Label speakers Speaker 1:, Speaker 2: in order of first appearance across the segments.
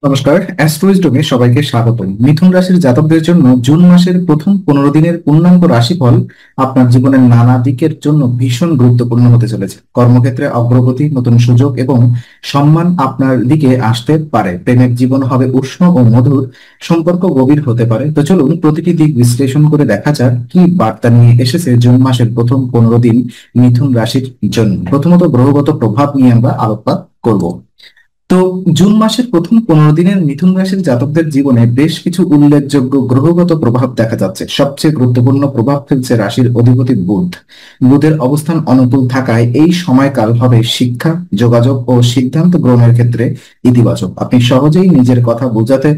Speaker 1: নমস্কার, অ্যাস্ট্রোইজডমে সবাইকে স্বাগতম। মিথুন রাশির জাতকদের জন্য জুন মাসের প্রথম 15 দিনের পূর্ণাঙ্গ রাশিফল আপনার জীবনের নানা দিকের জন্য ভীষণ গুরুত্বপূর্ণ হতে চলেছে। কর্মক্ষেত্রে অগ্রগতি, নতুন সুযোগ এবং সম্মান আপনার দিকে আসতে পারে। প্রেমের জীবন হবে উষ্ণ ও মধুর, সম্পর্ক গভীর হতে পারে। তো চলুন প্রতিটি দিক বিশ্লেষণ করে দেখা যাক কি বার্তা নিয়ে এসেছে জুন মাসের প্রথম 15 দিন মিথুন রাশির জন্য। প্রথমত গ্রহগত প্রভাব নিয়ে আমরা আলোকপাত করব। তো জুন মাসের প্রথম 15 দিনের মিথুন রাশির জাতকদের জীবনে বেশ কিছু উল্লেখযোগ্য গ্রহগত প্রভাব দেখা যাচ্ছে। সবচেয়ে গুরুত্বপূর্ণ প্রভাব ফেলছে রাশির অধিপতি বুধ। বুধের অবস্থান অনুকূল থাকায় এই সময়কাল হবে শিক্ষা, যোগাযোগ ও সিদ্ধান্ত গ্রহণের ক্ষেত্রে ইতিবাচক। আপনি সহজেই নিজের কথা বোঝাতে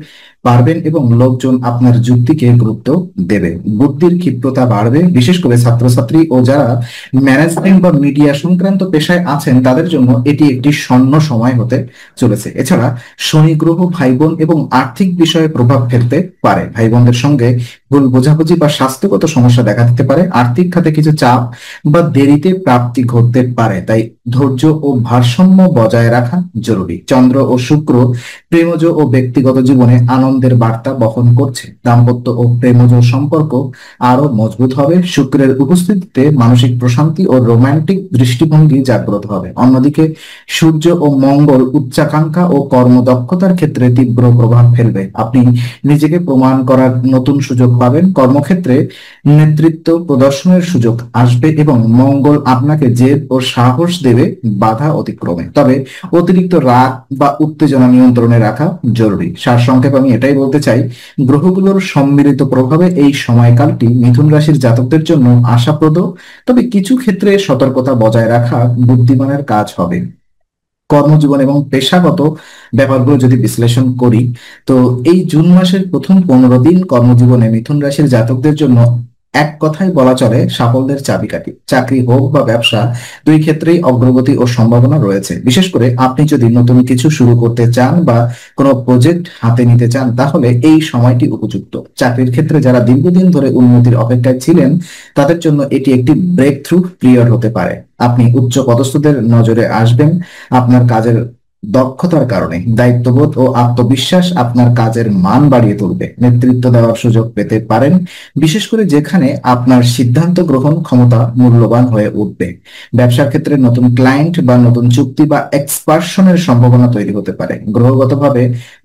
Speaker 1: পারবেন এবং লোকজন আপনার যুক্তিকে গুরুত্ব দেবে। বুদ্ধির ক্ষিপ্রতা বাড়বে, বিশেষ করে ছাত্রছাত্রী ও যারা ম্যানেজমেন্ট বা মিডিয়া সংক্রান্ত পেশায় আছেন তাদের জন্য এটি একটি স্বর্ণ সময় হতে চলেছে। এছাড়া শনি গ্রহ ভাই বোন এবং আর্থিক বিষয়ে প্রভাব ফেলতে পারে। ভাই বোনদের সঙ্গে ভুল বোঝাবুঝি বা স্বাস্থ্যগত সমস্যা দেখা দিতে পারে। আর্থিক খাতে কিছু চাপ বা দেরিতে প্রাপ্তি ঘটতে পারে, তাই ধৈর্য ও ভারসাম্য বজায় রাখা জরুরি। চন্দ্র ও শুক্র প্রেমজ ও ব্যক্তিগত জীবনে আনন্দের বার্তা বহন করছে। দাম্পত্য ও প্রেমজ সম্পর্ক আরো মজবুত হবে। শুক্রের উপস্থিতিতে মানসিক প্রশান্তি ও রোমান্টিক দৃষ্টিভঙ্গি জাগ্রত হবে। অন্যদিকে সূর্য ও মঙ্গল উচ্চাকাঙ্ক্ষা ও কর্মদক্ষতার ক্ষেত্রে তীব্র প্রভাব ফেলবে। আপনি নিজেকে প্রমাণ করার নতুন সুযোগ পাবেন। কর্মক্ষেত্রে নেতৃত্ব প্রদর্শনের সুযোগ আসবে এবং মঙ্গল আপনাকে জেদ ও সাহস দেবে বাধা অতিক্রমে। তবে অতিরিক্ত রাগ বা উত্তেজনা নিয়ন্ত্রণে রাখা জরুরি। সারসংক্ষেপ আমি এটাই বলতে চাই, গ্রহগুলোর সম্মিলিত প্রভাবে এই সময়কালটি মিথুন রাশির জাতকদের জন্য আশাপ্রদ, তবে কিছু ক্ষেত্রে সতর্কতা বজায় রাখা বুদ্ধিমানের কাজ হবে। কর্মজীবন এবং পেশাগত ব্যাপারগুলো যদি বিশ্লেষণ করি, তো এই জুন মাসের প্রথম 15 দিন কর্মজীবনে মিথুন রাশির জাতকদের জন্য এক কথায় বলা চলে সাফল্যের চাবিকাঠি। চাকরি হোক বা ব্যবসা, দুই ক্ষেত্রেই অগ্রগতি ও সম্ভাবনা রয়েছে। বিশেষ করে আপনি যদি নতুন কিছু শুরু করতে চান বা কোনো প্রজেক্ট হাতে নিতে চান তাহলে এই সময়টি উপযুক্ত। চাকরির ক্ষেত্রে যারা দীর্ঘদিন ধরে উন্নতির অপেক্ষায় ছিলেন তাদের জন্য এটি একটি ব্রেক থ্রু পিরিয়ড হতে পারে। আপনি উচ্চ পদস্থদের নজরে আসবেন। আপনার কাজের দক্ষতার কারণে দায়িত্ববোধ ও আত্মবিশ্বাস আপনার কাজের মান বাড়িয়ে তুলবে। নেতৃত্ব দেওয়ার সুযোগ পেতে পারেন, বিশেষ করে যেখানে আপনার সিদ্ধান্ত গ্রহণ ক্ষমতা মূল্যবান হয়ে উঠবে। ব্যবসার ক্ষেত্রে নতুন ক্লায়েন্ট বা নতুন চুক্তি বা এক্সপার্শনের সম্ভাবনা তৈরি হতে পারে। গ্রহগতভাবে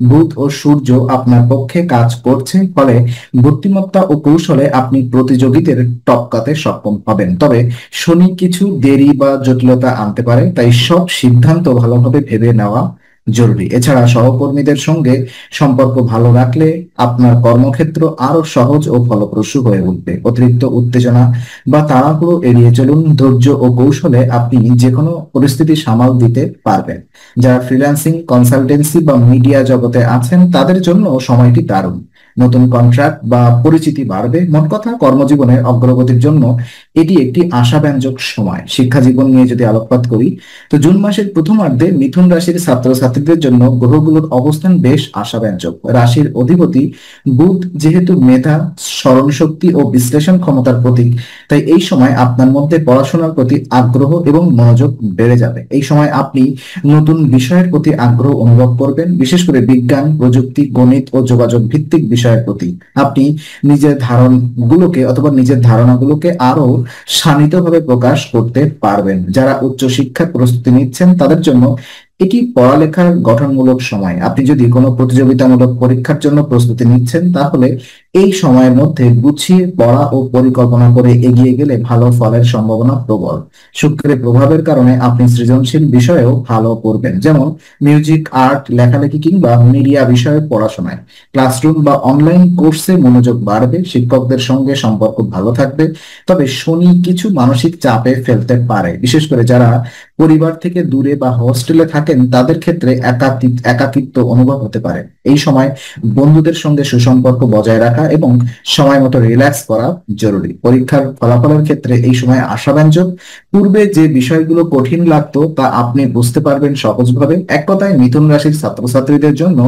Speaker 1: বুধ ও সূর্য আপনার পক্ষে কাজ করছে, ফলে বুদ্ধিমত্তা ও কৌশলে আপনি প্রতিযোগীদের টপকাতে সক্ষম হবেন। তবে শনি কিছু দেরি বা জটিলতা আনতে পারে, তাই সব সিদ্ধান্ত ভালোভাবে ভেবে নেওয়া জরুরি। এছাড়া সহকর্মীদের সঙ্গে সম্পর্ক ভালো রাখলে আপনার কর্মক্ষেত্র আরো সহজ ও ফলপ্রসূ হয়ে উঠবে। অতিরিক্ত উত্তেজনা বা তাড়াহুড়ো এড়িয়ে চলুন। ধৈর্য ও কৌশলে আপনি যে কোনো পরিস্থিতি সামাল দিতে পারবেন। যারা ফ্রিল্যান্সিং, কনসালটেন্সি বা মিডিয়া জগতে আছেন তাদের জন্য সময়টি দারুণ। নতুন কন্ট্রাক্ট বা পরিচিতি বাড়বে। মোট কথা, কর্মজীবনের অগ্রগতির জন্য এটি একটি আশাব্যঞ্জক সময়। শিক্ষা জীবন নিয়ে যদি আলোকপাত করি, তো জুন মাসের প্রথমার্ধে মিথুন রাশির ছাত্রছাত্রীদের জন্য গ্রহগুলোর অবস্থান বেশ আশাব্যঞ্জক। রাশির অধিপতি বুধ যেহেতু মেধা, স্মরণ শক্তি ও বিশ্লেষণ ক্ষমতার প্রতীক, তাই এই সময় আপনার মধ্যে পড়াশোনার প্রতি আগ্রহ এবং মনোযোগ বেড়ে যাবে। এই সময় আপনি নতুন বিষয়ের প্রতি আগ্রহ অনুভব করবেন, বিশেষ করে বিজ্ঞান, প্রযুক্তি, গণিত ও যোগাযোগ ভিত্তিক বিষয়ের প্রতি। আপনি নিজের ধারণাগুলোকে আরো শানিতভাবে প্রকাশ করতে পারবেন। যারা উচ্চশিক্ষার প্রস্তুতি নিচ্ছেন তাদের জন্য এটি পড়ালেখার গঠনমূলক সময়। আপনি যদি কোনো প্রতিযোগিতামূলক পরীক্ষার জন্য প্রস্তুতি নিচ্ছেন তাহলে এই সময়ের মধ্যে গুছিয়ে পড়া ও পরিকল্পনা করে এগিয়ে গেলে ভালো ফলের সম্ভাবনা প্রবল। শুক্রের প্রভাবের কারণে আপনি সৃজনশীল বিষয়েও ভালো করবেন, যেমন মিউজিক, আর্ট, লেখালেখি কিংবা মিডিয়া বিষয়ে পড়াশোনায়। ক্লাসরুম বা অনলাইন কোর্সে মনোযোগ বাড়বে। শিক্ষকদের সঙ্গে সম্পর্ক ভালো থাকবে। তবে শনি কিছু মানসিক চাপে ফেলতে পারে, বিশেষ করে যারা পরিবার থেকে দূরে বা হোস্টেলে থাকেন তাদের ক্ষেত্রে একাকিত্ব অনুভব হতে পারে। এই সময় বন্ধুদের সঙ্গে সুসম্পর্ক বজায় রাখা এবং সময় মতো রিল্যাক্স করা জরুরি। পরীক্ষার ফলাফলের ক্ষেত্রে এই সময় আশাব্যঞ্জক। পূর্বে যে বিষয়গুলো কঠিন লাগতো তা আপনি বুঝতে পারবেন সহজভাবে। এক কথায় মিথুন রাশির ছাত্রছাত্রীদের জন্য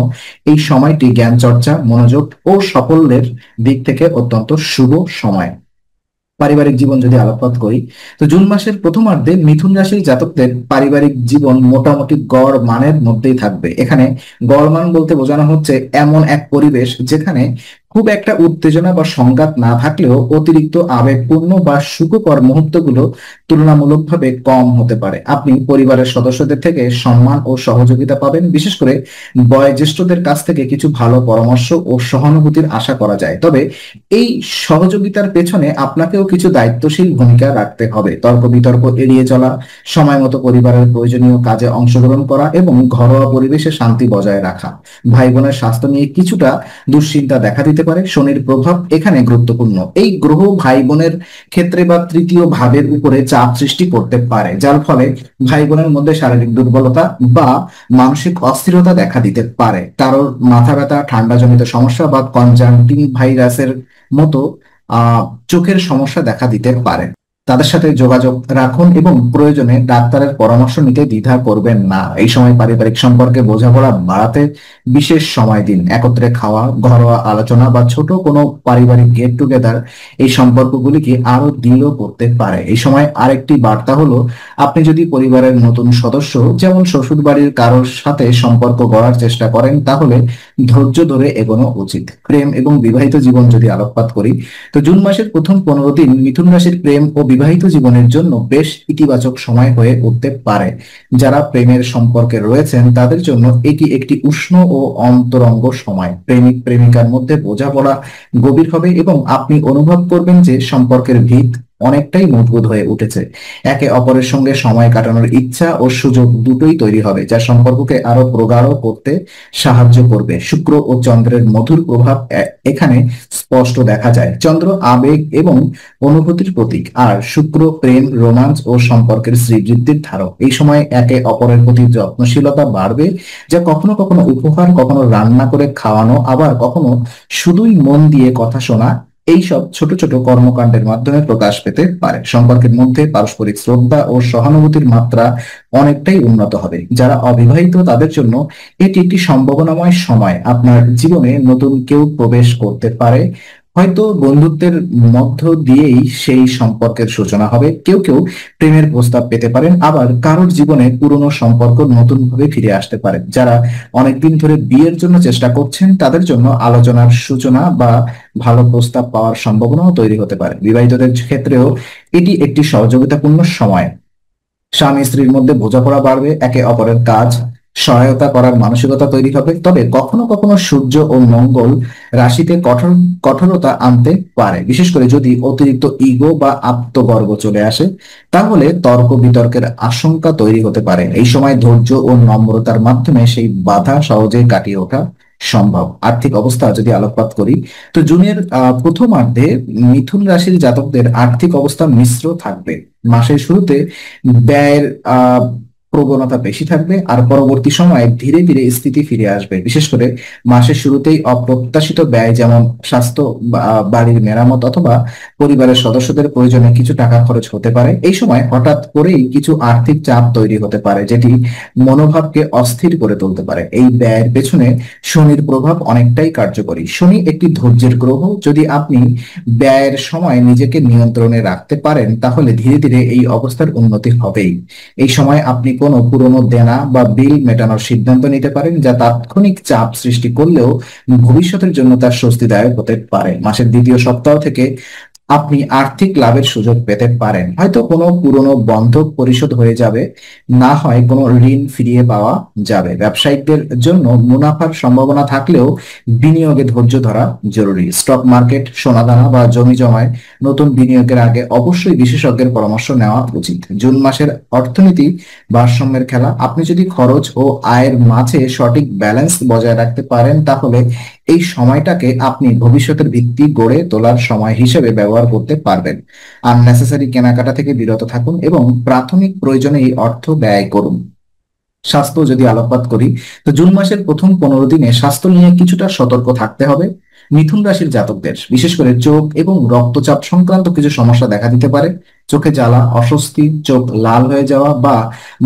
Speaker 1: এই সময়টি জ্ঞান চর্চা, মনোযোগ ও সাফল্যের দিক থেকে অত্যন্ত শুভ সময়। পারিবারিক জীবন যদি আলোকপাত করি, তো জুন মাসের প্রথমার্ধে মিথুন রাশির জাতকদের পারিবারিক জীবন মোটামুটি গড় মানের মধ্যেই থাকবে। এখানে গড় মান বলতে বোঝানো হচ্ছে এমন এক পরিবেশ যেখানে খুব একটা উত্তেজনা বা সংঘাত না থাকলেও অতিরিক্ত আবেগপূর্ণ বা সুখকর মুহূর্তগুলো তুলনামূলকভাবে কম হতে পারে। আপনি পরিবারের সদস্যদের থেকে সম্মান ও সহযোগিতা পাবেন, বিশেষ করে বয়োজ্যেষ্ঠদের কাছ থেকে কিছু ভালো পরামর্শ ও সহানুভূতির আশা করা যায়। তবে এই সহযোগিতার পেছনে আপনাকেও কিছু দায়িত্বশীল ভূমিকা রাখতে হবে। তর্ক বিতর্ক এড়িয়ে চলা, সময় মতো পরিবারের প্রয়োজনীয় কাজে অংশগ্রহণ করা এবং ঘরোয়া পরিবেশে শান্তি বজায় রাখা। ভাই বোনের স্বাস্থ্য নিয়ে কিছুটা দুশ্চিন্তা দেখা দিতে পারে। শনির প্রভাব এখানে গুরুত্বপূর্ণ। এই গ্রহ ভাই বোনের ক্ষেত্রে বা তৃতীয় ভাবের উপরে চাপ সৃষ্টি করতে পারে, যার ফলে ভাই বোনের মধ্যে শারীরিক দুর্বলতা বা মানসিক অস্থিরতা দেখা দিতে পারে। কারোর মাথা ব্যথা, ঠান্ডা জনিত সমস্যা বা কনজাংটিভাইরাসের মতো চোখের সমস্যা দেখা দিতে পারে। তাদের সাথে যোগাযোগ রাখুন এবং প্রয়োজনে ডাক্তারের পরামর্শ নিতে দ্বিধা করবেন না। এই সময় পারিবারিক সম্পর্কে বোঝাপড়া বাড়াতে বিশেষ সময় দিন। একত্রে খাওয়া, ঘরোয়া আলোচনা বা ছোট কোনো পারিবারিক গেট টুগেদার এই সম্পর্কগুলিকে আরো দৃঢ় করতে পারে। এই সময় আরেকটি বার্তা হলো, আপনি যদি পরিবারের নতুন সদস্য যেমন শ্বশুর বাড়ির কারোর সাথে সম্পর্ক গড়ার চেষ্টা করেন, তাহলে ধৈর্য ধরে এগোনো উচিত। প্রেম এবং বিবাহিত জীবন যদি আলোকপাত করি, তো জুন মাসের প্রথম 15 দিন মিথুন রাশির প্রেম ও বিবাহিত জীবনের জন্য বেশ ইতিবাচক সময় হয়ে উঠতে পারে। যারা প্রেমের সম্পর্কে রয়েছেন তাদের জন্য এটি একটি উষ্ণ ও অন্তরঙ্গ সময়। প্রেমিক প্রেমিকার মধ্যে বোঝাপড়া গভীর হবে এবং আপনি অনুভব করবেন যে সম্পর্কের ভিত অনেকটাই মজবুত হয়ে উঠেছে। একে অপরের সঙ্গে সময় কাটানোর ইচ্ছা ও সুযোগ দুটোই তৈরি হবে, যা সম্পর্ককে আরো প্রগাঢ় করতে সাহায্য করবে। শুক্র ও চন্দ্রের মধুর প্রভাব এখানে স্পষ্ট দেখা যায়। চন্দ্র আবেগ এবং অনুভূতির প্রতীক, আর শুক্র প্রেম, রোমাঞ্চ ও সম্পর্কের শ্রীবৃদ্ধির ধারক। এই সময় একে অপরের প্রতি যত্নশীলতা বাড়বে, যা কখনো কখনো উপহার, কখনো রান্না করে খাওয়ানো, আবার কখনো শুধুই মন দিয়ে কথা শোনা, এইসব ছোট ছোট কর্মকাণ্ডের মাধ্যমে প্রকাশ পেতে পারে। সম্পর্কের মধ্যে পারস্পরিক শ্রদ্ধা ও সহানুভূতির মাত্রা অনেকটাই উন্নত হবে। যারা অবিবাহিত তাদের জন্য এটি একটি সম্ভাবনাময় সময়। আপনার জীবনে নতুন কেউ প্রবেশ করতে পারে, হয়তো বন্ধুত্বের মধ্য দিয়েই সেই সম্পর্কের সূচনা হবে। কেউ কেউ প্রেমের প্রস্তাব পেতে পারেন, আবার কারোর জীবনে পুরনো সম্পর্ক নতুন ভাবে ফিরে আসতে পারে। যারা অনেকদিন ধরে বিয়ের জন্য চেষ্টা করছেন তাদের জন্য আলোচনার সূচনা বা ভালো প্রস্তাব পাওয়ার সম্ভাবনাও তৈরি হতে পারে। বিবাহিতদের ক্ষেত্রেও এটি একটি সহযোগিতাপূর্ণ সময়। স্বামী স্ত্রীর মধ্যে বোঝাপড়া বাড়বে, একে অপরের কাজ সহায়তা করার মানসিকতা তৈরি হবে। তবে কখনো কখনো সূর্য ও মঙ্গল রাশিতে কঠোরতা আনতে পারে, বিশেষ করে যদি অতিরিক্ত ইগো বা আত্মগর্ব চলে আসে, তাহলে তর্ক বিতর্কের আশঙ্কা তৈরি হতে পারে। এই সময় ধৈর্য ও নম্রতার মাধ্যমে সেই বাধা সহজেই কাটিয়ে ওঠা সম্ভব। আর্থিক অবস্থা যদি আলোকপাত করি, তো জুনের প্রথমার্ধে মিথুন রাশির জাতকদের আর্থিক অবস্থা মিশ্র থাকবে। মাসের শুরুতে ব্যয়ের প্রবণতা বেশি থাকবে, আর পরবর্তী সময়ে ধীরে ধীরে স্থিতি ফিরে আসবে। বিশেষ করে মাসের শুরুতেই অপ্রত্যাশিত ব্যয়, যেমন স্বাস্থ্য, বাড়ির মেরামত অথবা পরিবারের সদস্যদের প্রয়োজনে কিছু টাকা খরচ হতে পারে। এই সময় হঠাৎ করেই কিছু আর্থিক চাপ তৈরি হতে পারে, যেটি মনোভাবকে অস্থির করে তুলতে পারে। এই ব্যয়ের পেছনে শনির প্রভাব অনেকটাই কার্যকরী। শনি একটি ধৈর্যের গ্রহ। যদি আপনি ব্যয়ের সময় নিজেকে নিয়ন্ত্রণে রাখতে পারেন, তাহলে ধীরে ধীরে এই অবস্থার উন্নতি হবেই। এই সময় আপনি কোনো পুরনো দেনা বা বিল মেটানোর সিদ্ধান্ত নিতে পারেন, যা তাৎক্ষণিক চাপ সৃষ্টি করলেও ভবিষ্যতের জন্য তার স্বস্তিদায়ক হতে পারে। মাসের দ্বিতীয় সপ্তাহ থেকে আপনি আর্থিক লাভের সুযোগ পেতে পারেন। হয়তো কোনো পুরনো বন্ধক পরিশোধ হয়ে যাবে, না হয় কোনো ঋণ ফিরিয়ে পাওয়া যাবে। ব্যবসায়িকদের জন্য মুনাফার সম্ভাবনা থাকলেও বিনিয়োগে ধৈর্য ধরা জরুরি। স্টক মার্কেট, সোনাদানা বা জমি জমায় নতুন বিনিয়োগের আগে অবশ্যই বিশেষজ্ঞের পরামর্শ নেওয়া উচিত। জুন মাসের অর্থনীতি ভারসাম্যের খেলা। আপনি যদি খরচ ও আয়ের মাঝে সঠিক ব্যালেন্স বজায় রাখতে পারেন, তাহলে এই সময়টাকে আপনি ভবিষ্যতের ভিত্তি গড়ে তোলার সময় হিসেবে ব্যবহার করতে পারবেন। আননেসেসারি কেনাকাটা থেকে বিরত থাকুন এবং প্রাথমিক প্রয়োজনে এই অর্থ ব্যয় করুন। স্বাস্থ্য যদি আলোকপাত করি, তো জুন মাসের প্রথম 15 দিনে স্বাস্থ্য নিয়ে কিছুটা সতর্ক থাকতে হবে। মিথুন রাশির জাতকদের বিশেষ করে চোখ এবং রক্তচাপ সংক্রান্ত কিছু সমস্যা দেখা দিতে পারে। চোখে জ্বালা, অস্বস্তি, চোখ লাল হয়ে যাওয়া বা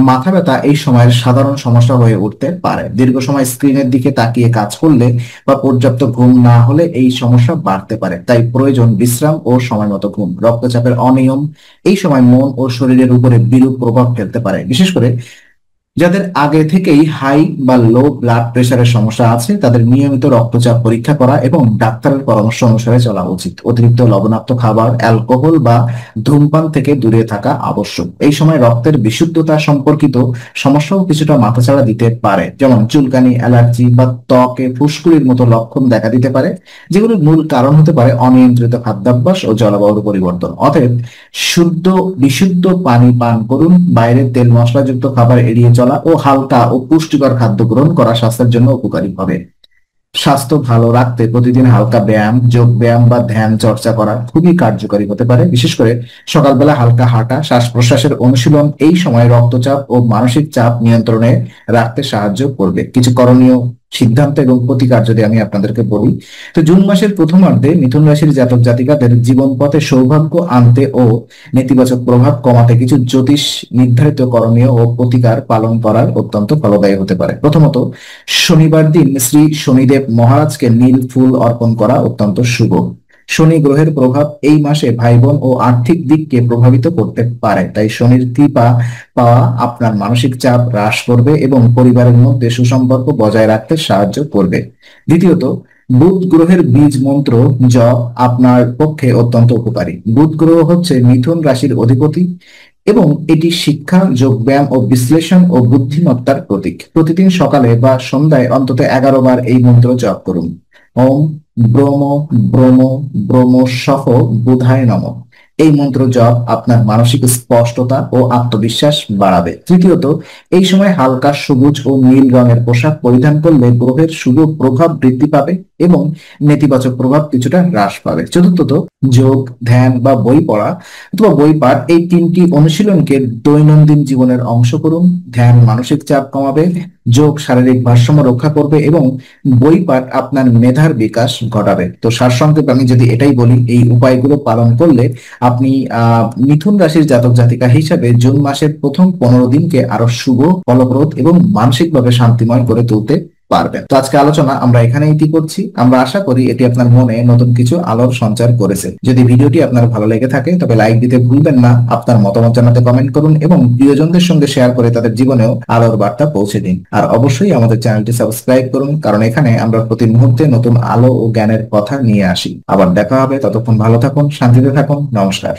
Speaker 1: মাথা ব্যথা এই সময়ের সাধারণ সমস্যা হয়ে উঠতে পারে। দীর্ঘ সময় স্ক্রিনের দিকে তাকিয়ে কাজ করলে বা পর্যাপ্ত ঘুম না হলে এই সমস্যা বাড়তে পারে, তাই প্রয়োজন বিশ্রাম ও সময় মতো ঘুম। রক্তচাপের অনিয়ম এই সময় মন ও শরীরের উপরে বিরূপ প্রভাব ফেলতে পারে, বিশেষ করে যাদের আগে থেকেই হাই বা লো ব্লাড প্রেশারের সমস্যা আছে তাদের নিয়মিত রক্তচাপ পরীক্ষা করা এবং ডাক্তারের পরামর্শ অনুসারে চলা উচিত। অতিরিক্ত লবণাক্ত খাবার, অ্যালকোহল বা ধূমপান থেকে দূরে থাকা আবশ্যক। এই সময় রক্তের বিশুদ্ধতা সম্পর্কিত সমস্যাও কিছুটা মাথাচাড়া দিতে পারে, যেমন চুলকানি, অ্যালার্জি বা ত্বকে ফুসকুড়ির মতো লক্ষণ দেখা দিতে পারে, যেগুলোর মূল কারণ হতে পারে অনিয়ন্ত্রিত খাদ্যাভ্যাস ও জলবায়ুর পরিবর্তন। অতএব শুদ্ধ বিশুদ্ধ পানি পান করুন, বাইরের তেল মশলাযুক্ত খাবার এড়িয়ে চলা ও হালকা ও পুষ্টিকর খাদ্য গ্রহণ করা স্বাস্থ্যের জন্য উপকারী হবে। স্বাস্থ্য ভালো রাখতে প্রতিদিন হালকা ব্যায়াম, যোগ ব্যায়াম বা ধ্যান চর্চা করা খুবই কার্যকরী হতে পারে। বিশেষ করে সকালবেলা হালকা হাঁটা, শ্বাস প্রশ্বাসের অনুশীলন এই সময় রক্তচাপ ও মানসিক চাপ নিয়ন্ত্রণে রাখতে সাহায্য করবে। কিছু করণীয় সিদ্ধান্ত এবং প্রতিকার যদি আমি আপনাদেরকে বলি, তো জুন মাসের প্রথমার্ধে মিথুন রাশির জাতক জাতিকাদের জীবন পথে সৌভাগ্য আনতে ও নেতিবাচক প্রভাব কমাতে কিছু জ্যোতিষ নির্ধারিত করণীয় ও প্রতিকার পালন করার অত্যন্ত ফলদায়ী হতে পারে। প্রথমত, শনিবার দিন শ্রী শনিদেব মহারাজকে নীল ফুল অর্পণ করা অত্যন্ত শুভ। শনি গ্রহের প্রভাব এই মাসে ভাই বোন ও আর্থিক দিককে প্রভাবিত করতে পারে, তাই শনির কৃপা পাওয়া আপনার মানসিক চাপ হ্রাস করবে এবং পরিবারের মধ্যে সুসম্পর্ক বজায় রাখতে সাহায্য করবে। দ্বিতীয়ত, বুধ গ্রহের বীজ মন্ত্র জপ আপনার পক্ষে অত্যন্ত উপকারী। বুধ গ্রহ হচ্ছে মিথুন রাশির অধিপতি এবং এটি শিক্ষা, যোগব্যায়াম ও বিশ্লেষণ ও বুদ্ধিমত্তার প্রতীক। প্রতিদিন সকালে বা সন্ধ্যায় অন্তত 11 বার এই মন্ত্র জপ করুন। ওম ব্রহ্ম ব্রহ্ম ব্রহ্ম সহ বুধায় নমঃ। এই মন্ত্র জপ আপনার মানসিক স্পষ্টতা ও আত্মবিশ্বাস বাড়াবে। তৃতীয়ত, এই সময় হালকা সবুজ ও নীল রঙের পোশাক পরিধান করলে গ্রহের শুভ প্রভাব বৃদ্ধি পাবে এবং নেতিবাচক প্রভাব কিছুটা হ্রাস পাবে। চতুর্থত, যোগ, ধ্যান বা বই পড়া অথবা বই পাঠ এই তিনটি অনুশীলনকে দৈনন্দিন জীবনের অংশ করুন। ধ্যান মানসিক চাপ কমাবে, যোগ শারীরিক ভারসাম্য রক্ষা করবে এবং বই পাঠ আপনার মেধার বিকাশ ঘটাবে। তো সারসংক্ষেপ আমি যদি এটাই বলি, এই উপায়গুলো পালন করলে আপনি মিথুন রাশির জাতক জাতিকা হিসাবে জুন মাসের প্রথম 15 দিনকে আরো শুভ, ফলপ্রদ এবং মানসিকভাবে শান্তিময় করে তুলতে পারবেন। তো আজকে আলোচনা আমরা এখানে ইতি করছি। আমরা আশা করি এটি আপনার মনে নতুন কিছু আলোর সঞ্চার করেছে। যদি ভিডিওটি আপনার ভালো লেগে থাকে তবে লাইক দিতে ভুলবেন না। আপনার মতামত জানাতে কমেন্ট করুন এবং প্রিয়জনদের সঙ্গে শেয়ার করে তাদের জীবনেও আলোর বার্তা পৌঁছে দিন। আর অবশ্যই আমাদের চ্যানেলটি সাবস্ক্রাইব করুন, কারণ এখানে আমরা প্রতি মুহূর্তে নতুন আলো ও জ্ঞানের কথা নিয়ে আসি। আবার দেখা হবে, ততক্ষণ ভালো থাকুন, শান্তিতে থাকুন। নমস্কার।